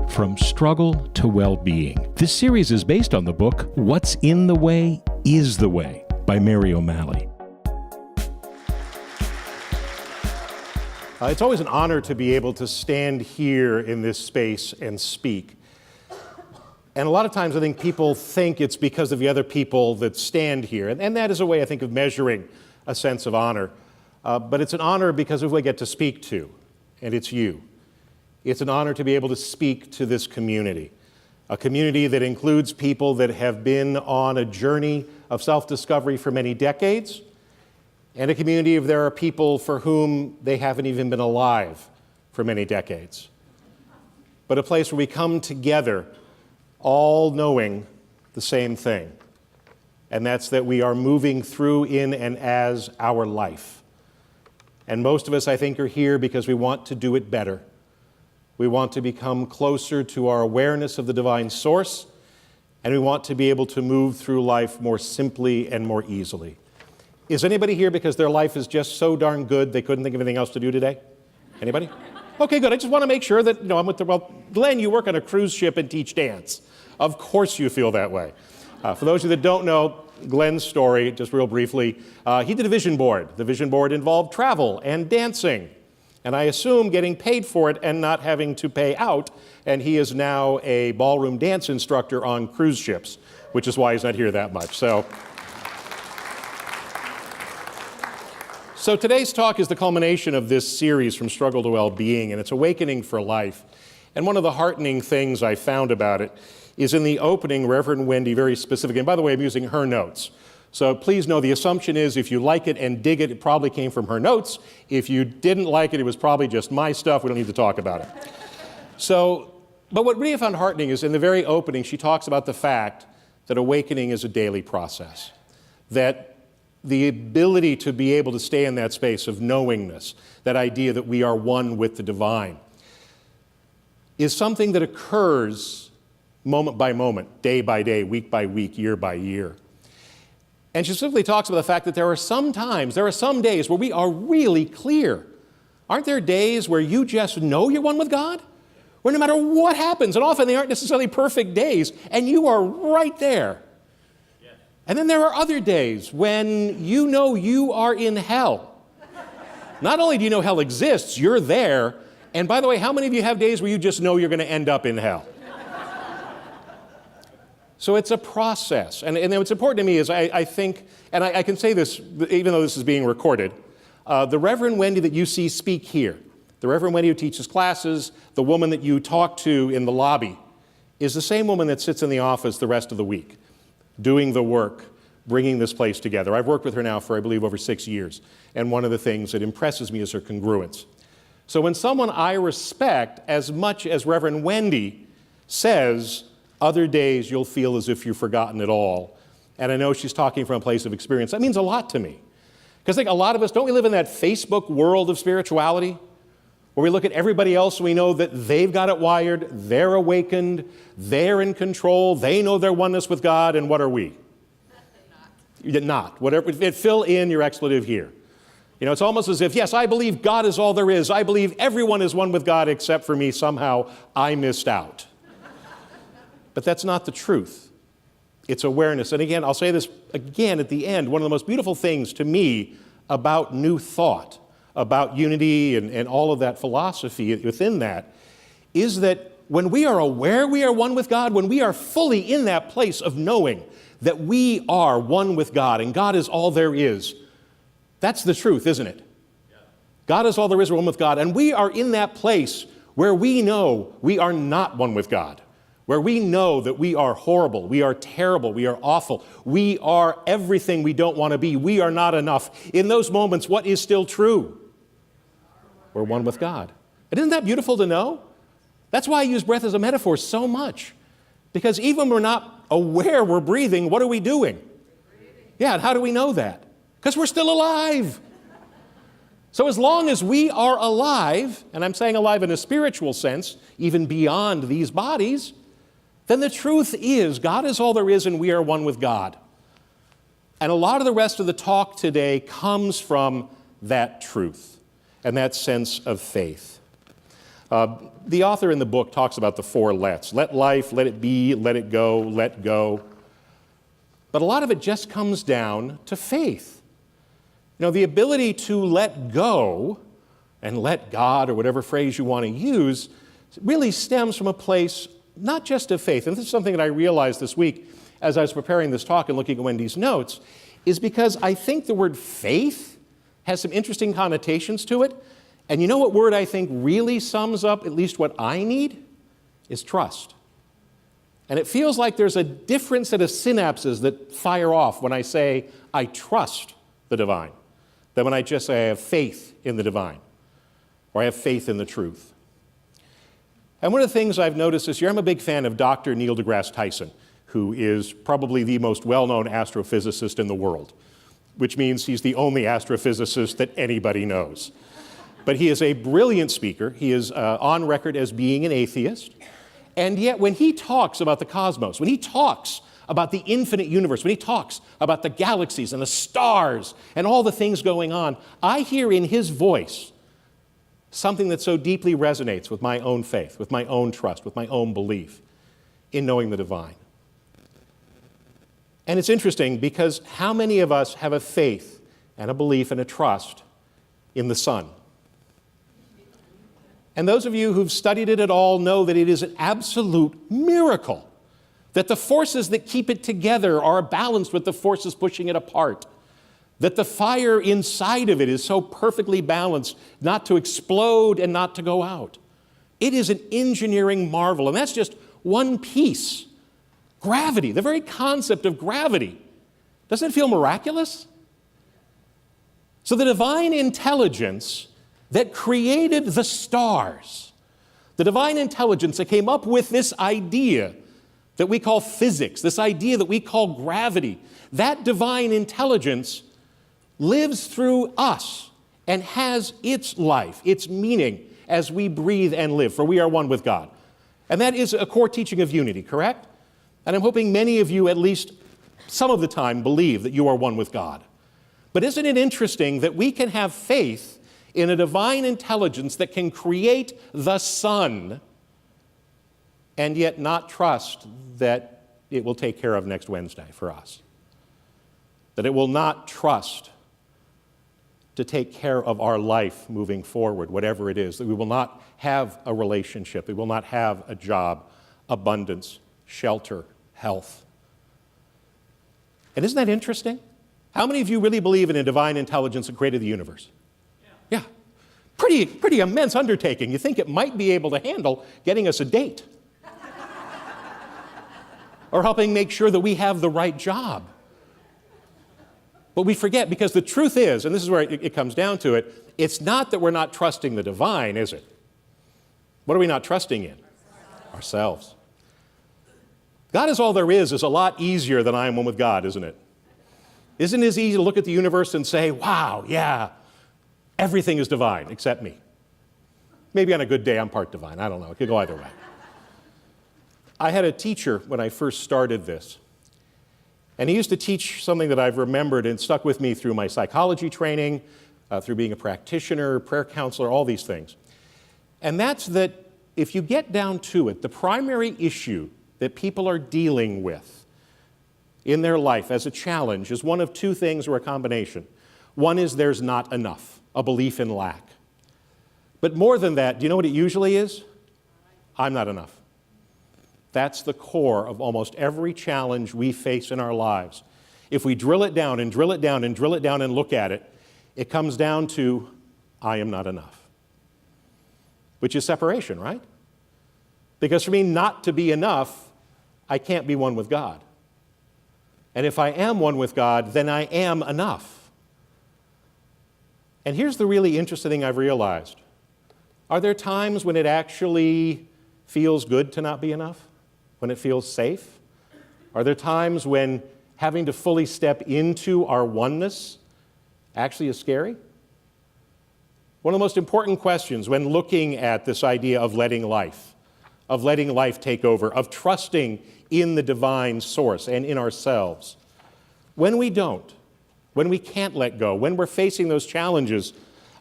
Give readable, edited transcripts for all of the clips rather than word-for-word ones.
From Struggle to Well-Being. This series is based on the book, What's in the Way is the Way, by Mary O'Malley. It's always an honor to be able to stand here in this space and speak. And a lot of times I think people think it's because of the other people that stand here. And that is a way, I think, of measuring a sense of honor. But it's an honor because of who I get to speak to, and it's you. It's an honor to be able to speak to this community, a community that includes people that have been on a journey of self-discovery for many decades, and a community of there are people for whom they haven't even been alive for many decades. But a place where we come together all knowing the same thing, and that's that we are moving through, in, and as our life. And most of us, I think, are here because we want to do it better. We want to become closer to our awareness of the divine source, and we want to be able to move through life more simply and more easily. Is anybody here because their life is just so darn good they couldn't think of anything else to do today? Anybody? Okay, good. I just want to make sure that, I'm with the, well, Glenn, you work on a cruise ship and teach dance. Of course you feel that way. For those of you that don't know Glenn's story, just real briefly, he did a vision board. The vision board involved travel and dancing, and I assume getting paid for it and not having to pay out, and he is now a ballroom dance instructor on cruise ships, which is why he's not here that much. So today's talk is the culmination of this series, From Struggle to Well-Being, and it's Awakening for Life. And one of the heartening things I found about it is in the opening, Reverend Wendy, very specific, and by the way, I'm using her notes. So please know the assumption is if you like it and dig it, it probably came from her notes. If you didn't like it, it was probably just my stuff. We don't need to talk about it. But what really I found heartening is in the very opening, she talks about the fact that awakening is a daily process. That the ability to be able to stay in that space of knowingness, that idea that we are one with the divine, is something that occurs moment by moment, day by day, week by week, year by year. And she simply talks about the fact that there are some days where we are really clear. Aren't there days where you just know you're one with God? Where no matter what happens, and often they aren't necessarily perfect days, and you are right there. Yes. And then there are other days when you know you are in hell. Not only do you know hell exists, you're there. And by the way, how many of you have days where you just know you're going to end up in hell? So it's a process. And what's important to me is I think, and I can say this even though this is being recorded, the Reverend Wendy that you see speak here, the Reverend Wendy who teaches classes, the woman that you talk to in the lobby, is the same woman that sits in the office the rest of the week, doing the work, bringing this place together. I've worked with her now for, I believe, over 6 years. And one of the things that impresses me is her congruence. So when someone I respect as much as Reverend Wendy says, other days you'll feel as if you've forgotten it all, and I know she's talking from a place of experience, that means a lot to me. Because I think a lot of us, don't we live in that Facebook world of spirituality, where we look at everybody else and we know that they've got it wired, they're awakened, they're in control, they know their oneness with God, and what are we? Not. Whatever, fill in your expletive here. It's almost as if, yes, I believe God is all there is. I believe everyone is one with God except for me. Somehow I missed out. But that's not the truth. It's awareness. And again, I'll say this again at the end. One of the most beautiful things to me about New Thought, about unity and all of that philosophy within that, is that when we are aware we are one with God, when we are fully in that place of knowing that we are one with God and God is all there is, that's the truth, isn't it? Yeah. God is all there is, we're one with God. And we are in that place where we know we are not one with God, where we know that we are horrible, we are terrible, we are awful, we are everything we don't want to be, we are not enough. In those moments, what is still true? We're one with God. And isn't that beautiful to know? That's why I use breath as a metaphor so much. Because even when we're not aware we're breathing, what are we doing? Yeah, and how do we know that? Because we're still alive. So as long as we are alive, and I'm saying alive in a spiritual sense, even beyond these bodies, then the truth is God is all there is and we are one with God. And a lot of the rest of the talk today comes from that truth and that sense of faith. The author in the book talks about the 4 lets. Let life, let it be, let it go, let go. But a lot of it just comes down to faith. You know, the ability to let go and let God, or whatever phrase you want to use, really stems from a place not just of faith. And this is something that I realized this week as I was preparing this talk and looking at Wendy's notes, is because I think the word faith has some interesting connotations to it. And you know what word I think really sums up at least what I need? Is trust. And it feels like there's a different set of synapses that fire off when I say I trust the divine than when I just say I have faith in the divine or I have faith in the truth. And one of the things I've noticed this year, I'm a big fan of Dr. Neil deGrasse Tyson, who is probably the most well-known astrophysicist in the world, which means he's the only astrophysicist that anybody knows. But he is a brilliant speaker. He is on record as being an atheist. And yet when he talks about the cosmos, when he talks about the infinite universe, when he talks about the galaxies and the stars and all the things going on, I hear in his voice something that so deeply resonates with my own faith, with my own trust, with my own belief in knowing the divine. And it's interesting because how many of us have a faith and a belief and a trust in the sun? And those of you who've studied it at all know that it is an absolute miracle that the forces that keep it together are balanced with the forces pushing it apart, that the fire inside of it is so perfectly balanced not to explode and not to go out. It is an engineering marvel, and that's just one piece. Gravity, the very concept of gravity. Doesn't it feel miraculous? So the divine intelligence that created the stars, the divine intelligence that came up with this idea that we call physics, this idea that we call gravity, that divine intelligence lives through us and has its life, its meaning as we breathe and live, for we are one with God. And that is a core teaching of unity, correct? And I'm hoping many of you, at least some of the time, believe that you are one with God. But isn't it interesting that we can have faith in a divine intelligence that can create the sun and yet not trust that it will take care of next Wednesday for us? That it will not trust to take care of our life moving forward, whatever it is, that we will not have a relationship, we will not have a job, abundance, shelter, health. And isn't that interesting? How many of you really believe in a divine intelligence that created the universe? Yeah. Pretty immense undertaking. You think it might be able to handle getting us a date or helping make sure that we have the right job. But we forget, because the truth is, and this is where it comes down to it, it's not that we're not trusting the divine, is it? What are we not trusting in? Ourselves. God is all there is a lot easier than I am one with God, isn't it? Isn't it as easy to look at the universe and say, wow, yeah, everything is divine except me? Maybe on a good day I'm part divine. I don't know. It could go either way. I had a teacher when I first started this, and he used to teach something that I've remembered and stuck with me through my psychology training, through being a practitioner, prayer counselor, all these things. And that's that if you get down to it, the primary issue that people are dealing with in their life as a challenge is one of two things or a combination. One is there's not enough, a belief in lack. But more than that, do you know what it usually is? I'm not enough. That's the core of almost every challenge we face in our lives. If we drill it down and drill it down and drill it down and look at it, it comes down to, I am not enough. Which is separation, right? Because for me not to be enough, I can't be one with God. And if I am one with God, then I am enough. And here's the really interesting thing I've realized. Are there times when it actually feels good to not be enough? When it feels safe? Are there times when having to fully step into our oneness actually is scary? One of the most important questions when looking at this idea of letting life take over, of trusting in the divine source and in ourselves. When we don't, when we can't let go, when we're facing those challenges,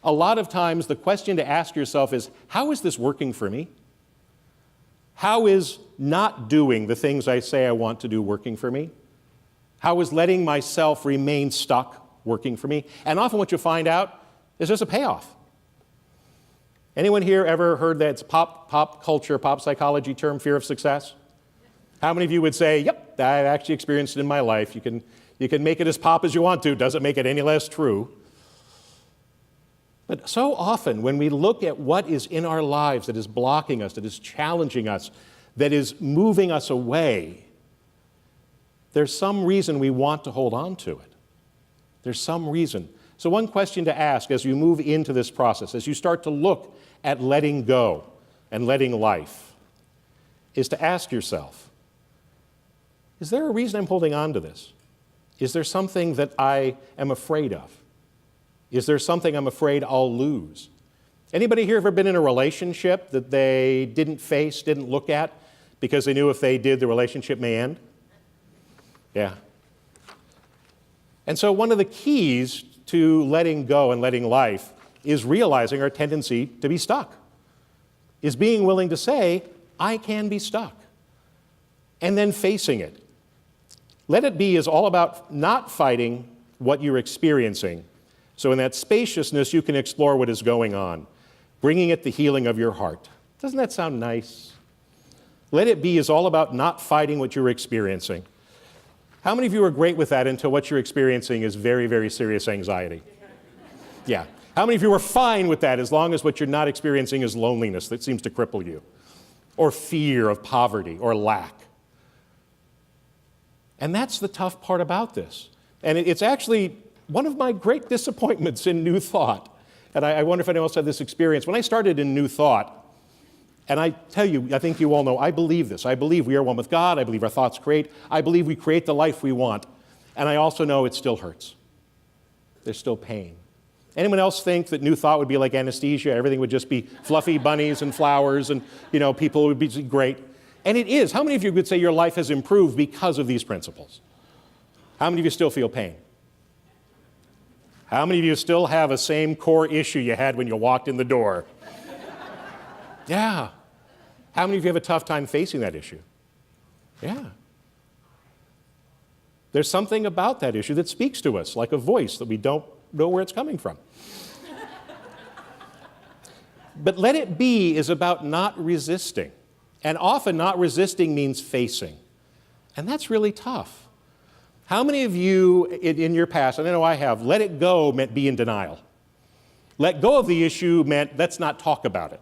a lot of times the question to ask yourself is, how is this working for me? How is not doing the things I say I want to do working for me? How is letting myself remain stuck working for me? And often what you find out is there's a payoff. Anyone here ever heard that pop culture, pop psychology term, fear of success? How many of you would say, yep, I've actually experienced it in my life. You can make it as pop as you want to. Doesn't make it any less true. But so often when we look at what is in our lives that is blocking us, that is challenging us, that is moving us away, there's some reason we want to hold on to it. There's some reason. So one question to ask as you move into this process, as you start to look at letting go and letting life, is to ask yourself, is there a reason I'm holding on to this? Is there something that I am afraid of? Is there something I'm afraid I'll lose? Anybody here ever been in a relationship that they didn't face, didn't look at, because they knew if they did, the relationship may end? Yeah. And so one of the keys to letting go and letting life is realizing our tendency to be stuck, is being willing to say, I can be stuck, and then facing it. Let it be is all about not fighting what you're experiencing. So in that spaciousness, you can explore what is going on, bringing it the healing of your heart. Doesn't that sound nice? Let it be is all about not fighting what you're experiencing. How many of you are great with that until what you're experiencing is very, very serious anxiety? Yeah. How many of you are fine with that as long as what you're not experiencing is loneliness that seems to cripple you, or fear of poverty or lack? And that's the tough part about this. And it's actually one of my great disappointments in New Thought. And I wonder if anyone else had this experience. When I started in New Thought, and I tell you, I think you all know, I believe this. I believe we are one with God. I believe our thoughts create. I believe we create the life we want. And I also know it still hurts. There's still pain. Anyone else think that New Thought would be like anesthesia? Everything would just be fluffy bunnies and flowers and, people would be great. And it is. How many of you would say your life has improved because of these principles? How many of you still feel pain? How many of you still have a same core issue you had when you walked in the door? Yeah. How many of you have a tough time facing that issue? Yeah. There's something about that issue that speaks to us like a voice that we don't know where it's coming from. But let it be is about not resisting. And often not resisting means facing. And that's really tough. How many of you in your past, and I know I have, let it go meant be in denial. Let go of the issue meant let's not talk about it.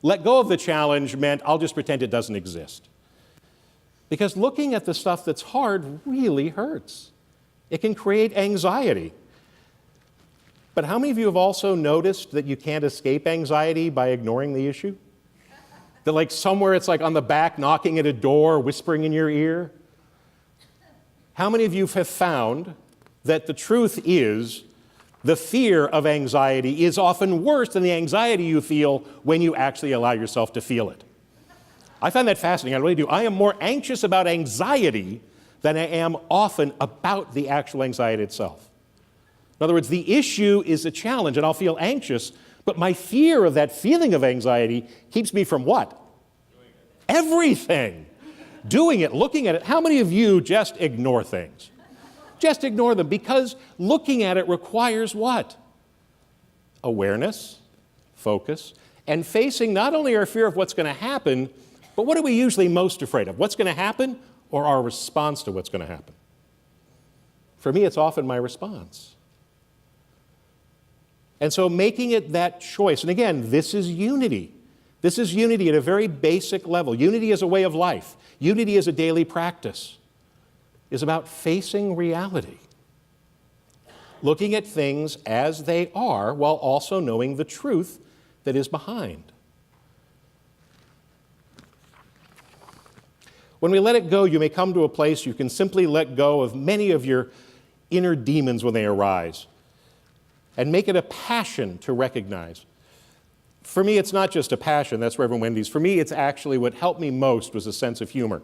Let go of the challenge meant I'll just pretend it doesn't exist. Because looking at the stuff that's hard really hurts. It can create anxiety. But how many of you have also noticed that you can't escape anxiety by ignoring the issue? That like somewhere it's like on the back, knocking at a door, whispering in your ear? How many of you have found that the truth is the fear of anxiety is often worse than the anxiety you feel when you actually allow yourself to feel it? I find that fascinating. I really do. I am more anxious about anxiety than I am often about the actual anxiety itself. In other words, the issue is a challenge and I'll feel anxious, but my fear of that feeling of anxiety keeps me from what? Everything. Doing it, looking at it. How many of you just ignore things? Just ignore them because looking at it requires what? Awareness, focus, and facing not only our fear of what's going to happen, but what are we usually most afraid of? What's going to happen or our response to what's going to happen? For me, it's often my response. And so making it that choice, and again, this is unity. This is unity at a very basic level. Unity is a way of life. Unity is a daily practice. It's about facing reality. Looking at things as they are while also knowing the truth that is behind. When we let it go, you may come to a place you can simply let go of many of your inner demons when they arise and make it a passion to recognize. For me, it's not just a passion, that's Reverend Wendy's. For me, it's actually what helped me most was a sense of humor.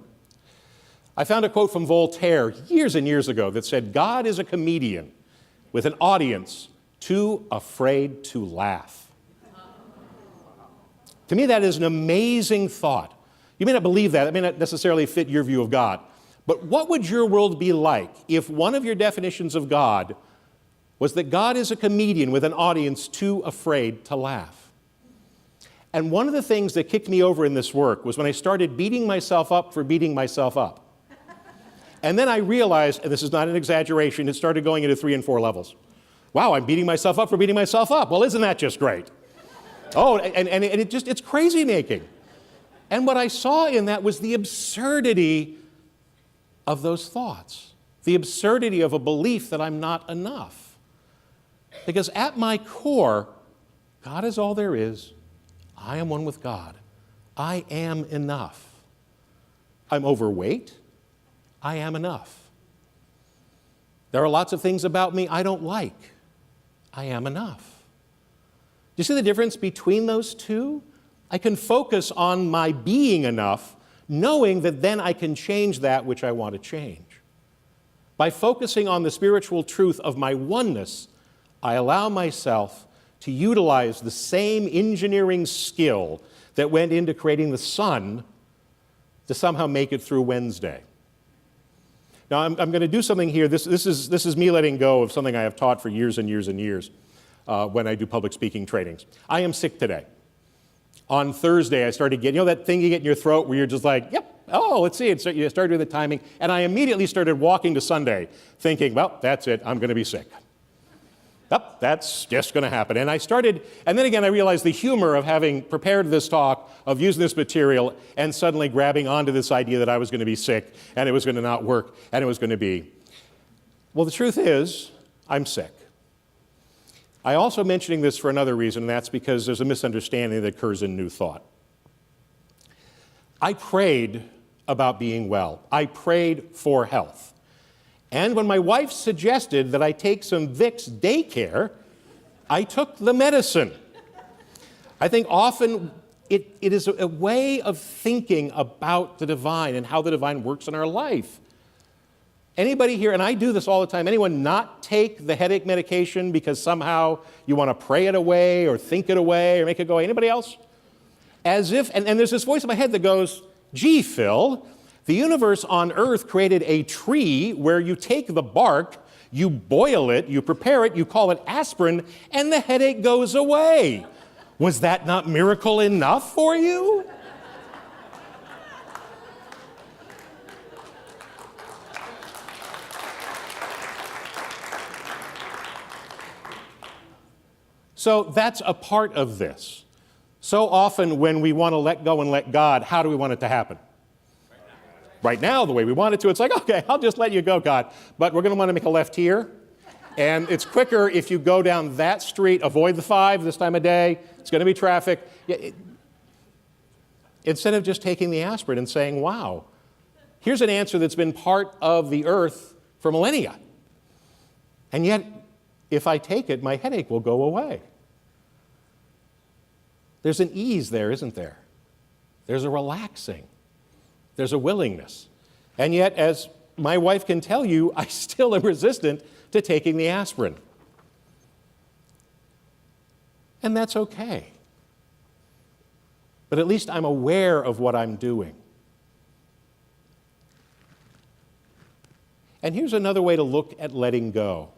I found a quote from Voltaire years and years ago that said, God is a comedian with an audience too afraid to laugh. To me, that is an amazing thought. You may not believe that. It may not necessarily fit your view of God. But what would your world be like if one of your definitions of God was that God is a comedian with an audience too afraid to laugh? And one of the things that kicked me over in this work was when I started beating myself up for beating myself up. And then I realized, and this is not an exaggeration, it started going into 3 and 4 levels. Wow, I'm beating myself up for beating myself up. Well, isn't that just great? Oh, and it's crazy making. And what I saw in that was the absurdity of those thoughts, the absurdity of a belief that I'm not enough. Because at my core, God is all there is. I am one with God. I am enough. I'm overweight. I am enough. There are lots of things about me I don't like. I am enough. Do you see the difference between those two? I can focus on my being enough, knowing that then I can change that which I want to change. By focusing on the spiritual truth of my oneness, I allow myself to utilize the same engineering skill that went into creating the sun to somehow make it through Wednesday. Now, I'm going to do something here. This is me letting go of something I have taught for years and years and years when I do public speaking trainings. I am sick today. On Thursday, I started getting, that thing you get in your throat where you're just like, yep, oh, let's see. You start doing the timing. And I immediately started walking to Sunday thinking, well, that's it. I'm going to be sick. Yep, that's just going to happen. And then again, I realized the humor of having prepared this talk, of using this material, and suddenly grabbing onto this idea that I was going to be sick, and it was going to not work, and it was going to be. Well, the truth is, I'm sick. I also mentioning this for another reason, and that's because there's a misunderstanding that occurs in New Thought. I prayed about being well. I prayed for health. And when my wife suggested that I take some Vicks daycare, I took the medicine. I think often it is a way of thinking about the divine and how the divine works in our life. Anybody here, and I do this all the time, anyone not take the headache medication because somehow you want to pray it away or think it away or make it go away? Anybody else? As if, and there's this voice in my head that goes, gee, Phil, the universe on earth created a tree where you take the bark, you boil it, you prepare it, you call it aspirin, and the headache goes away. Was that not miracle enough for you? So that's a part of this. So often when we want to let go and let God, how do we want it to happen? Right now, the way we want it to, it's like, okay, I'll just let you go, God. But we're going to want to make a left here. And it's quicker if you go down that street, avoid the 5 this time of day. It's going to be traffic. Instead of just taking the aspirin and saying, wow, here's an answer that's been part of the earth for millennia. And yet, if I take it, my headache will go away. There's an ease there, isn't there? There's a relaxing. There's a willingness. And yet, as my wife can tell you, I still am resistant to taking the aspirin. And that's okay. But at least I'm aware of what I'm doing. And here's another way to look at letting go.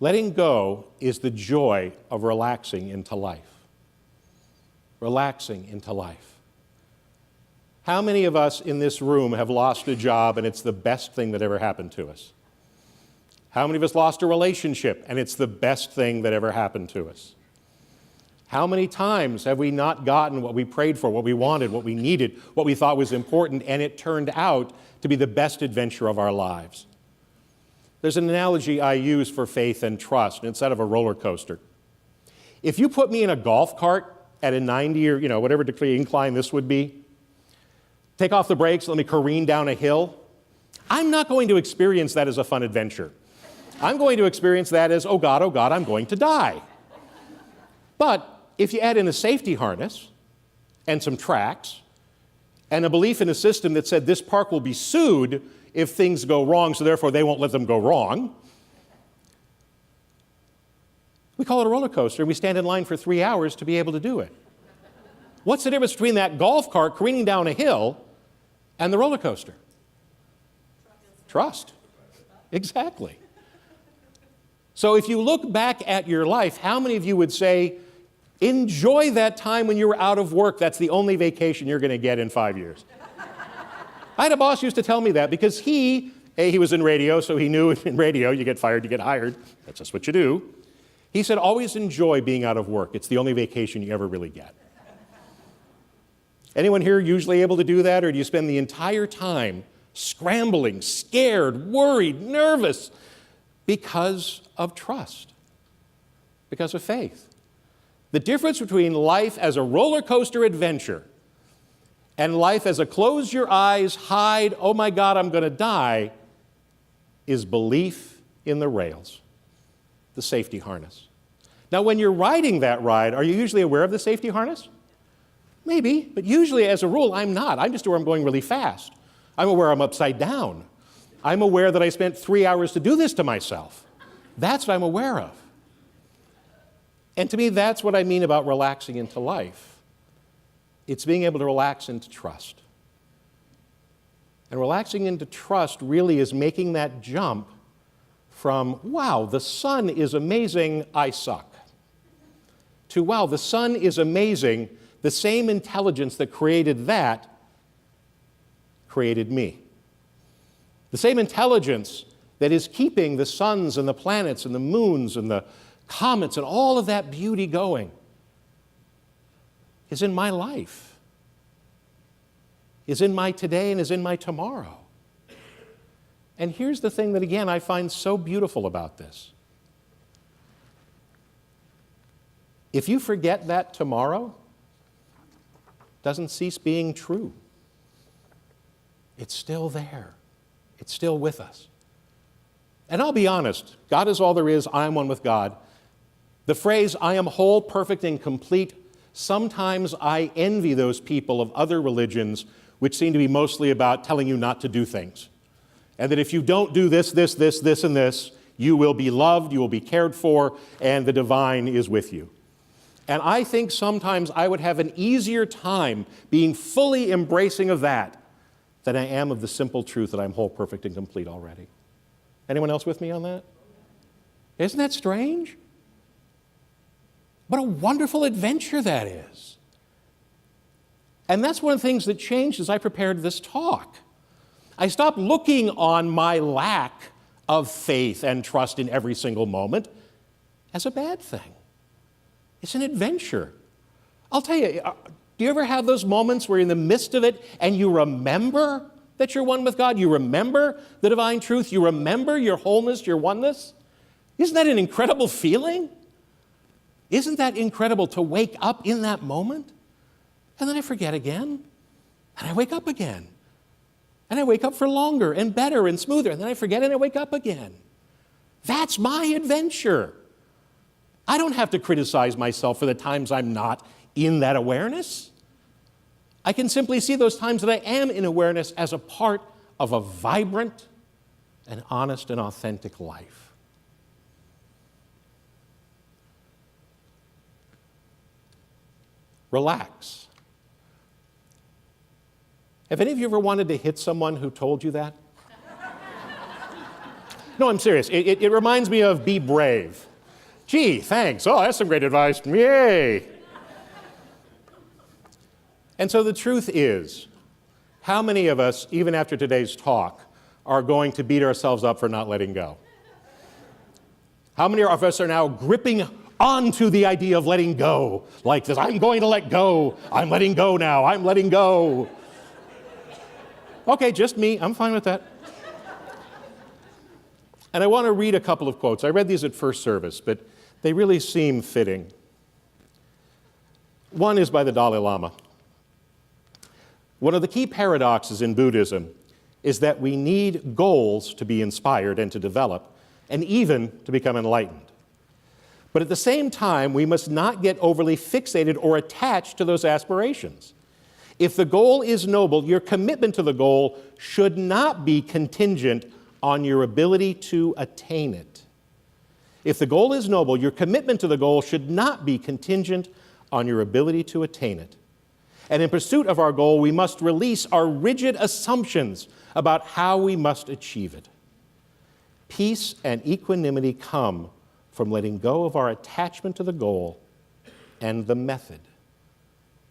Letting go is the joy of relaxing into life. Relaxing into life. How many of us in this room have lost a job and it's the best thing that ever happened to us? How many of us lost a relationship and it's the best thing that ever happened to us? How many times have we not gotten what we prayed for, what we wanted, what we needed, what we thought was important, and it turned out to be the best adventure of our lives? There's an analogy I use for faith and trust, and it's that of a roller coaster. If you put me in a golf cart at a 90 or whatever degree incline this would be, take off the brakes, let me careen down a hill, I'm not going to experience that as a fun adventure. I'm going to experience that as, oh God, I'm going to die. But if you add in a safety harness and some tracks and a belief in a system that said this park will be sued if things go wrong, so therefore they won't let them go wrong, We call it a roller coaster, and we stand in line for 3 hours to be able to do it. What's the difference between that golf cart careening down a hill and the roller coaster? Trust. Exactly. So if you look back at your life, how many of you would say, enjoy that time when you were out of work? That's the only vacation you're going to get in 5 years. I had a boss who used to tell me that because he was in radio, so he knew in radio you get fired, you get hired. That's just what you do. He said, always enjoy being out of work. It's the only vacation you ever really get. Anyone here usually able to do that, or do you spend the entire time scrambling, scared, worried, nervous because of trust, because of faith? The difference between life as a roller coaster adventure and life as a close your eyes, hide, oh my God, I'm going to die, is belief in the rails, the safety harness. Now, when you're riding that ride, are you usually aware of the safety harness? Maybe, but usually, as a rule, I'm not. I'm just aware I'm going really fast. I'm aware I'm upside down. I'm aware that I spent 3 hours to do this to myself. That's what I'm aware of. And to me, that's what I mean about relaxing into life. It's being able to relax into trust. And relaxing into trust really is making that jump from, wow, the sun is amazing, I suck, to, wow, the sun is amazing, the same intelligence that created that created me. The same intelligence that is keeping the suns and the planets and the moons and the comets and all of that beauty going is in my life, is in my today and is in my tomorrow. And here's the thing that, again, I find so beautiful about this. If you forget that tomorrow, it doesn't cease being true. It's still there. It's still with us. And I'll be honest, God is all there is, I am one with God. The phrase, I am whole, perfect, and complete, sometimes I envy those people of other religions which seem to be mostly about telling you not to do things. And that if you don't do this, this, and this, you will be loved, you will be cared for, and the divine is with you. And I think sometimes I would have an easier time being fully embracing of that than I am of the simple truth that I'm whole, perfect, and complete already. Anyone else with me on that? Isn't that strange? What a wonderful adventure that is. And that's one of the things that changed as I prepared this talk. I stopped looking on my lack of faith and trust in every single moment as a bad thing. It's an adventure. I'll tell you, do you ever have those moments where you're in the midst of it and you remember that you're one with God? You remember the divine truth? You remember your wholeness, your oneness? Isn't that an incredible feeling? Isn't that incredible to wake up in that moment? And then I forget again, and I wake up again. And I wake up for longer and better and smoother, and then I forget and I wake up again. That's my adventure. I don't have to criticize myself for the times I'm not in that awareness. I can simply see those times that I am in awareness as a part of a vibrant and honest and authentic life. Relax. Have any of you ever wanted to hit someone who told you that? No, I'm serious. It reminds me of be brave. Gee, thanks. Oh, that's some great advice. Yay. And so the truth is, how many of us, even after today's talk, are going to beat ourselves up for not letting go? How many of us are now gripping onto the idea of letting go like this? I'm going to let go. I'm letting go now. I'm letting go. Okay, just me. I'm fine with that. And I want to read a couple of quotes. I read these at first service, but they really seem fitting. One is by the Dalai Lama. One of the key paradoxes in Buddhism is that we need goals to be inspired and to develop, and even to become enlightened. But at the same time, we must not get overly fixated or attached to those aspirations. If the goal is noble, your commitment to the goal should not be contingent on your ability to attain it. If the goal is noble, your commitment to the goal should not be contingent on your ability to attain it. And in pursuit of our goal, we must release our rigid assumptions about how we must achieve it. Peace and equanimity come from letting go of our attachment to the goal and the method.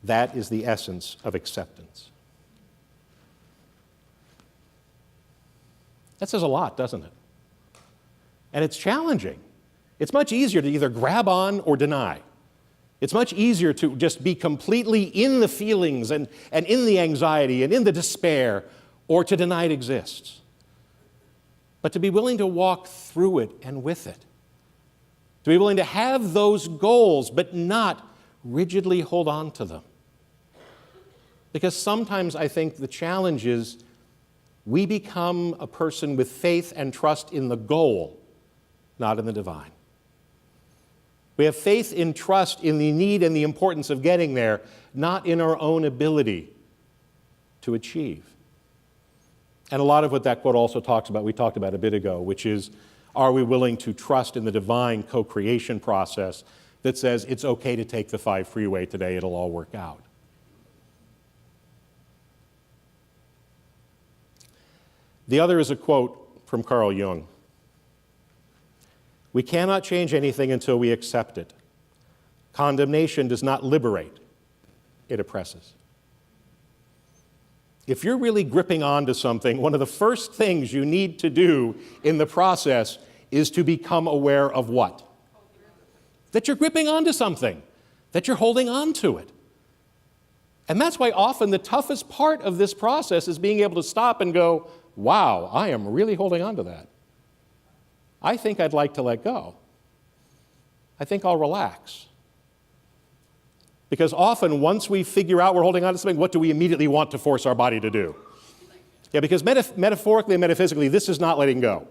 That is the essence of acceptance. That says a lot, doesn't it? And it's challenging. It's much easier to either grab on or deny. It's much easier to just be completely in the feelings and in the anxiety and in the despair, or to deny it exists. But to be willing to walk through it and with it. To be willing to have those goals, but not rigidly hold on to them. Because sometimes I think the challenge is we become a person with faith and trust in the goal, not in the divine. We have faith and trust in the need and the importance of getting there, not in our own ability to achieve. And a lot of what that quote also talks about, we talked about a bit ago, which is, are we willing to trust in the divine co-creation process that says it's okay to take the 5 freeway today, it'll all work out. The other is a quote from Carl Jung. We cannot change anything until we accept it. Condemnation does not liberate, it oppresses. If you're really gripping onto something, one of the first things you need to do in the process is to become aware of what? That you're gripping onto something, that you're holding on to it. And that's why often the toughest part of this process is being able to stop and go, wow, I am really holding on to that. I think I'd like to let go. I think I'll relax. Because often, once we figure out we're holding on to something, what do we immediately want to force our body to do? Yeah, because metaphorically and metaphysically, this is not letting go.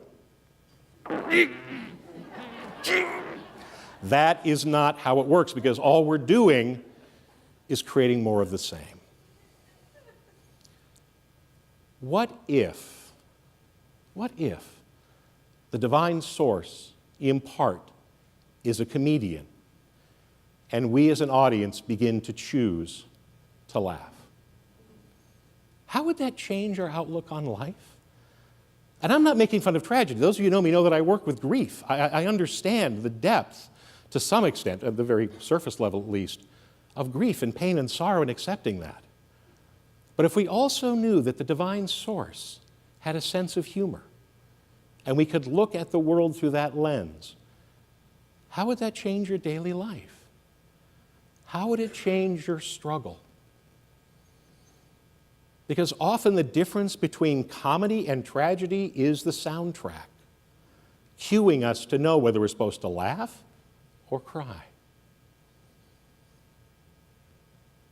That is not how it works, because all we're doing is creating more of the same. What if the divine source, in part, is a comedian, and we as an audience begin to choose to laugh? How would that change our outlook on life? And I'm not making fun of tragedy. Those of you who know me know that I work with grief. I understand the depth, to some extent, at the very surface level at least, of grief and pain and sorrow and accepting that. But if we also knew that the divine source had a sense of humor, and we could look at the world through that lens, how would that change your daily life? How would it change your struggle? Because often the difference between comedy and tragedy is the soundtrack, cueing us to know whether we're supposed to laugh or cry.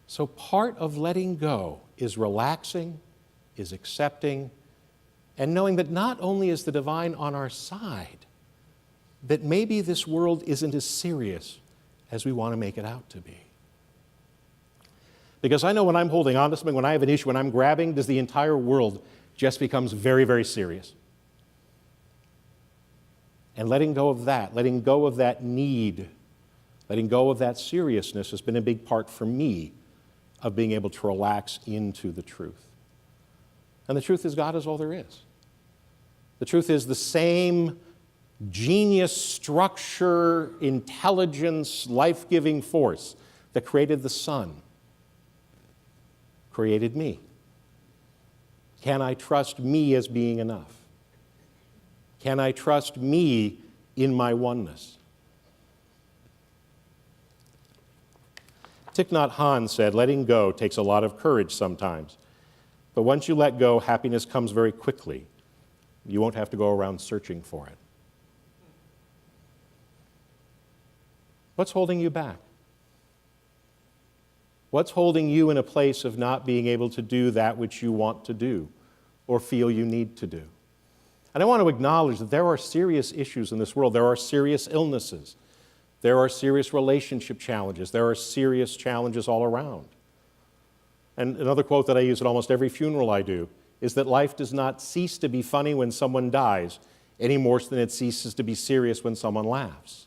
So part of letting go is relaxing, is accepting, and knowing that not only is the divine on our side, that maybe this world isn't as serious as we want to make it out to be. Because I know when I'm holding on to something, when I have an issue, when I'm grabbing, does the entire world just becomes very, very serious. And letting go of that need, letting go of that seriousness has been a big part for me of being able to relax into the truth. And the truth is, God is all there is. The truth is, the same genius, structure, intelligence, life-giving force that created the sun created me. Can I trust me as being enough? Can I trust me in my oneness? Thich Nhat Hanh said, letting go takes a lot of courage sometimes. But once you let go, happiness comes very quickly. You won't have to go around searching for it. What's holding you back? What's holding you in a place of not being able to do that which you want to do or feel you need to do? And I want to acknowledge that there are serious issues in this world. There are serious illnesses. There are serious relationship challenges. There are serious challenges all around. And another quote that I use at almost every funeral I do is that life does not cease to be funny when someone dies. any more than it ceases to be serious when someone laughs.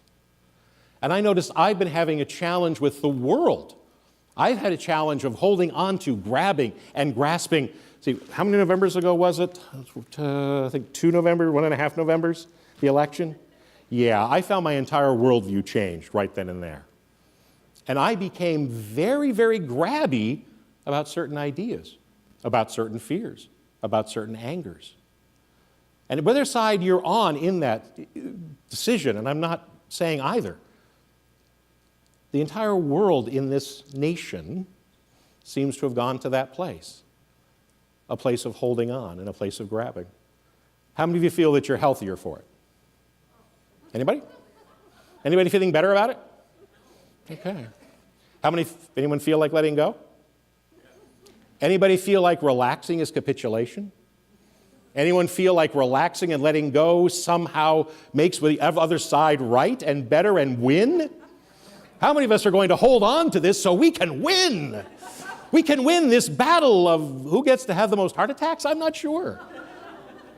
And I notice I've been having a challenge with the world. I've had a challenge of holding on to, grabbing, and grasping. See, how many Novembers ago was it? I think 2 November, 1.5 Novembers, the election. Yeah, I found my entire worldview changed right then and there. And I became very, very grabby about certain ideas, about certain fears, about certain angers. And whether side you're on in that decision, and I'm not saying either, the entire world in this nation seems to have gone to that place, a place of holding on and a place of grabbing. How many of you feel that you're healthier for it? Anybody? Anybody feeling better about it? Okay. Anyone feel like letting go? Anybody feel like relaxing is capitulation? Anyone feel like relaxing and letting go somehow makes the other side right and better and win? How many of us are going to hold on to this so we can win? We can win this battle of who gets to have the most heart attacks? I'm not sure.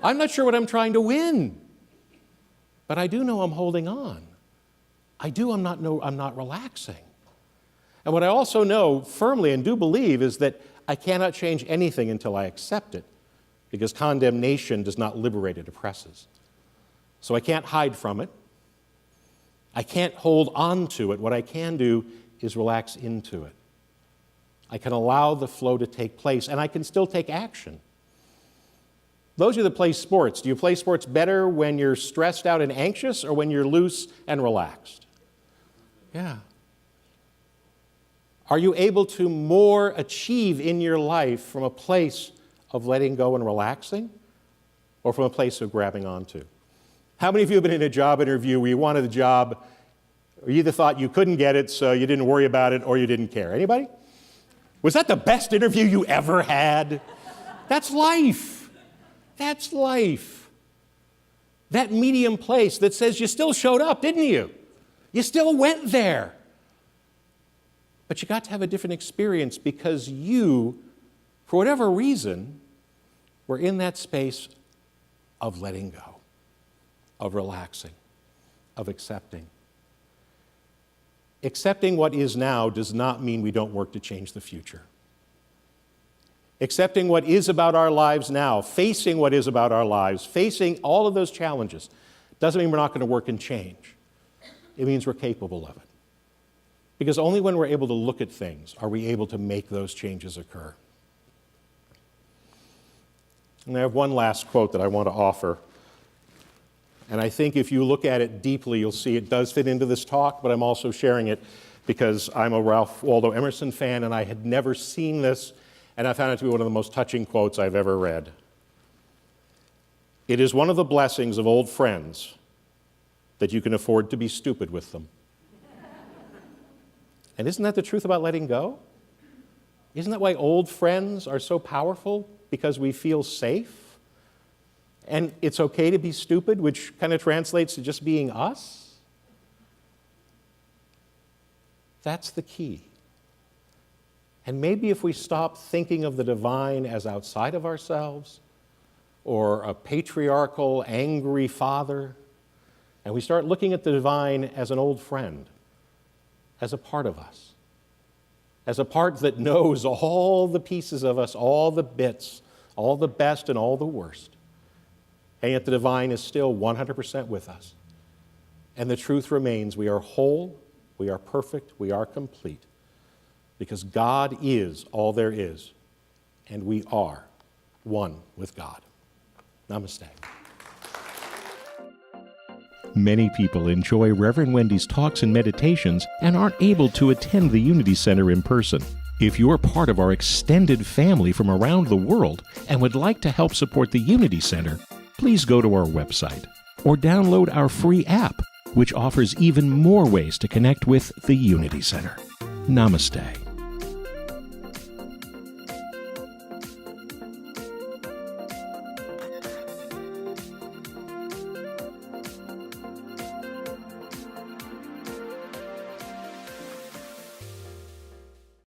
I'm not sure what I'm trying to win. But I do know I'm holding on. I'm not relaxing. And what I also know firmly and do believe is that I cannot change anything until I accept it, because condemnation does not liberate, it oppresses. So I can't hide from it. I can't hold on to it. What I can do is relax into it. I can allow the flow to take place, and I can still take action. Those of you that play sports, do you play sports better when you're stressed out and anxious or when you're loose and relaxed? Yeah. Are you able to more achieve in your life from a place of letting go and relaxing or from a place of grabbing onto? How many of you have been in a job interview where you wanted a job, or you either thought you couldn't get it so you didn't worry about it or you didn't care? Anybody? Was that the best interview you ever had? That's life. That's life. That medium place that says you still showed up, didn't you? You still went there. But you got to have a different experience because you, for whatever reason, were in that space of letting go, of relaxing, of accepting. Accepting what is now does not mean we don't work to change the future. Accepting what is about our lives now, facing what is about our lives, facing all of those challenges, doesn't mean we're not going to work and change. It means we're capable of it. Because only when we're able to look at things are we able to make those changes occur. And I have one last quote that I want to offer. And I think if you look at it deeply, you'll see it does fit into this talk, but I'm also sharing it because I'm a Ralph Waldo Emerson fan and I had never seen this, and I found it to be one of the most touching quotes I've ever read. It is one of the blessings of old friends that you can afford to be stupid with them. And isn't that the truth about letting go? Isn't that why old friends are so powerful? Because we feel safe? And it's okay to be stupid, which kind of translates to just being us? That's the key. And maybe if we stop thinking of the divine as outside of ourselves, or a patriarchal, angry father, and we start looking at the divine as an old friend, as a part of us, as a part that knows all the pieces of us, all the bits, all the best and all the worst. And yet the divine is still 100% with us. And the truth remains, we are whole, we are perfect, we are complete. Because God is all there is, and we are one with God. Namaste. Many people enjoy Reverend Wendy's talks and meditations and aren't able to attend the Unity Center in person. If you're part of our extended family from around the world and would like to help support the Unity Center, please go to our website or download our free app, which offers even more ways to connect with the Unity Center. Namaste.